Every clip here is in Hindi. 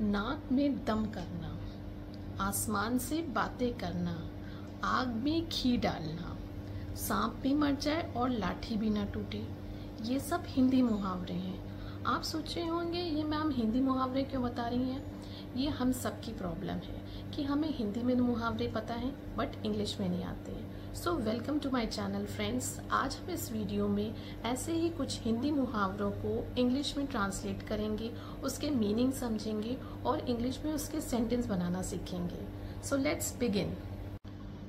नाक में दम करना, आसमान से बातें करना, आग में घी डालना, सांप भी मर जाए और लाठी भी ना टूटे, ये सब हिंदी मुहावरे हैं। आप सोच रहे होंगे ये मैम हिंदी मुहावरे क्यों बता रही हैं। ये हम सब की प्रॉब्लम है कि हमें हिंदी में मुहावरे पता है बट इंग्लिश में नहीं आते हैं। So welcome to my channel friends. आज हम इस वीडियो में ऐसे ही कुछ हिंदी मुहावरों को इंग्लिश में ट्रांसलेट करेंगे, उसके मीनिंग समझेंगे और इंग्लिश में उसके सेंटेंस बनाना सीखेंगे। So let's begin.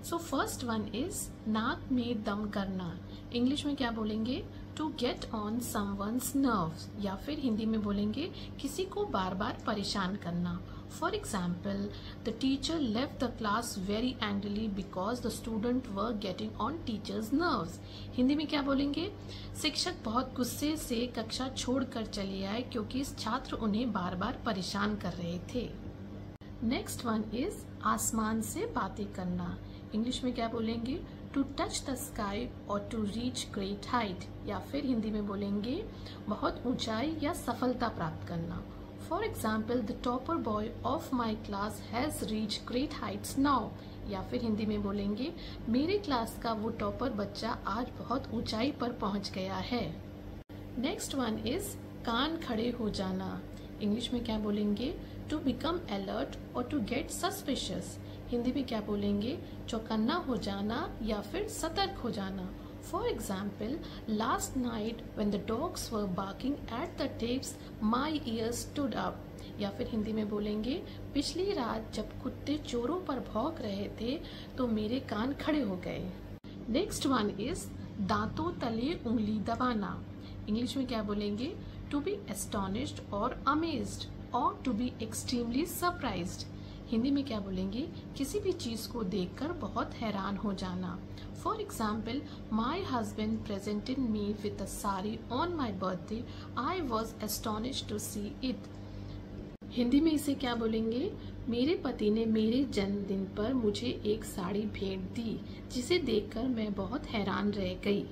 So first one is नाक में दम करना। इंग्लिश में क्या बोलेंगे? To get on someone's nerves, या फिर हिंदी में बोलेंगे किसी को बार बार परेशान करना। For example, the teacher left the class very angrily because the student were getting on teachers nerves. Hindi में क्या बोलेंगे? शिक्षक बहुत गुस्से से कक्षा छोड़कर चले आए क्योंकि छात्र उन्हें बार बार परेशान कर रहे थे। नेक्स्ट वन इज आसमान से बातें करना। इंग्लिश में क्या बोलेंगे? टू टच द स्काई और टू रीच ग्रेट हाइट, या फिर हिंदी में बोलेंगे बहुत ऊंचाई या सफलता प्राप्त करना। For example, the topper boy of my class has reach great Heights now, या फिर हिंदी में बोलेंगे मेरे क्लास का वो टॉपर बच्चा आज बहुत ऊंचाई पर पहुंच गया है। नेक्स्ट वन इज कान खड़े हो जाना। इंग्लिश में क्या बोलेंगे? टू बिकम अलर्ट और टू गेट सस्पिशियस। हिंदी में क्या बोलेंगे? चौकन्ना हो जाना या फिर सतर्क हो जाना। For example, last night when the dogs were barking at the tapes my years stood up, या फिर हिंदी में बोलेंगे पिछली रात जब कुत्ते चोरों पर भौंक रहे थे तो मेरे कान खड़े हो गए। नेक्स्ट वन इज दांतों तले उंगली दबाना। इंग्लिश में क्या बोलेंगे? टू बी एस्टोनिश्ड और अमेज्ड और to be extremely surprised. Hindi में क्या बोलेंगे? किसी भी चीज को देखकर बहुत हैरान हो जाना। For example, my husband presented me with a sari on my birthday, I was astonished to see it. Hindi में इसे क्या बोलेंगे? मेरे पति ने मेरे जन्मदिन पर मुझे एक साड़ी भेंट दी जिसे देखकर मैं बहुत हैरान रह गई।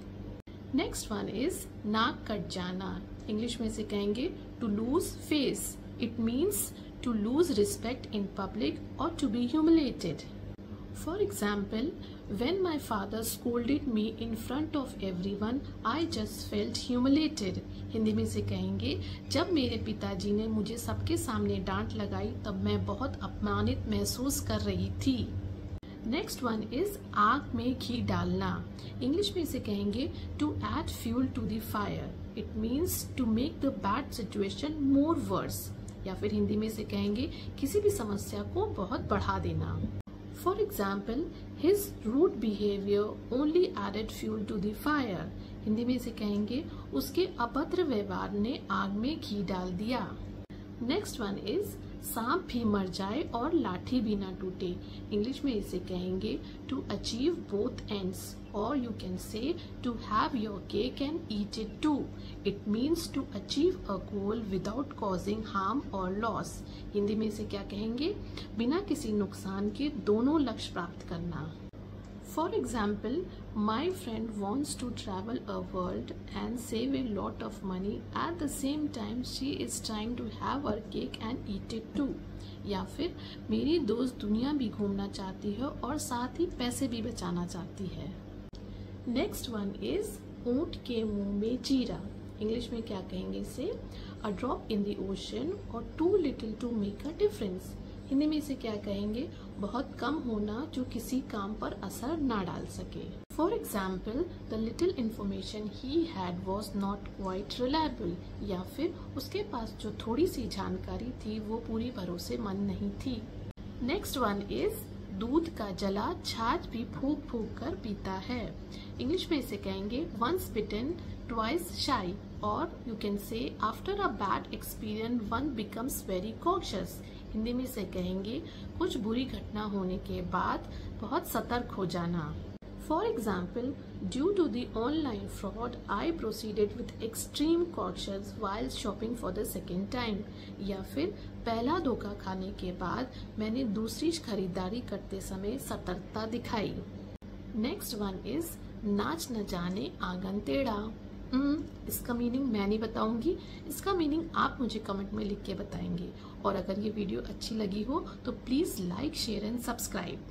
नेक्स्ट वन इज नाक कट जाना। इंग्लिश में से कहेंगे to lose face. It means to lose respect in public or to be humiliated. For example, when my father scolded me in front of everyone, I just felt humiliated. Hindi में से कहेंगे जब मेरे पिताजी ने मुझे सबके सामने डांट लगाई तब मैं बहुत अपमानित महसूस कर रही थी। नेक्स्ट वन इज आग में घी डालना। इंग्लिश में इसे कहेंगे to add fuel to the fire. It means to make the bad situation more worse, या फिर हिंदी में से कहेंगे किसी भी समस्या को बहुत बढ़ा देना। For example, his rude behaviour only added fuel to the fire. Hindi में से कहेंगे उसके अभद्र व्यवहार ने आग में घी डाल दिया। नेक्स्ट वन इज सांप भी मर जाए और लाठी भी ना टूटे। इंग्लिश में इसे कहेंगे टू अचीव बोथ एंड्स, और you can say to have your cake and eat it too. It means to achieve a goal without causing harm और लॉस। हिंदी में इसे क्या कहेंगे? बिना किसी नुकसान के दोनों लक्ष्य प्राप्त करना। For example, my friend wants to travel a world and save a lot of money. At the same time, she is trying to have her cake and eat it too. या फिर मेरी दोस्त दुनिया भी घूमना चाहती है और साथ ही पैसे भी बचाना चाहती है। नेक्स्ट वन इज ऊंट के मुंह में जीरा। इंग्लिश में क्या कहेंगे इसे? A drop in the ocean और too little to make a difference. Hindi में इसे क्या कहेंगे? बहुत कम होना जो किसी काम पर असर ना डाल सके। For example, the little information he had was not quite reliable, या फिर उसके पास जो थोड़ी सी जानकारी थी वो पूरी भरोसेमंद नहीं थी। नेक्स्ट वन इज दूध का जला छाछ भी फूंक फूंक कर पीता है। इंग्लिश में इसे कहेंगे वंस बिटन ट्वाइस शाई, और यू कैन से after a bad experience one becomes very cautious. Hindi में से कहेंगे कुछ बुरी घटना होने के बाद बहुत सतर्क हो जाना। For example, due to the online fraud I proceeded with extreme cautions while shopping for the second time, या फिर पहला धोखा खाने के बाद मैंने दूसरी खरीदारी करते समय सतर्कता दिखाई। नेक्स्ट वन इज नाच न जाने आंगन टेढ़ा। इसका मीनिंग मैं नहीं बताऊंगी, इसका मीनिंग आप मुझे कमेंट में लिख के बताएंगे। और अगर ये वीडियो अच्छी लगी हो तो please like, share and subscribe.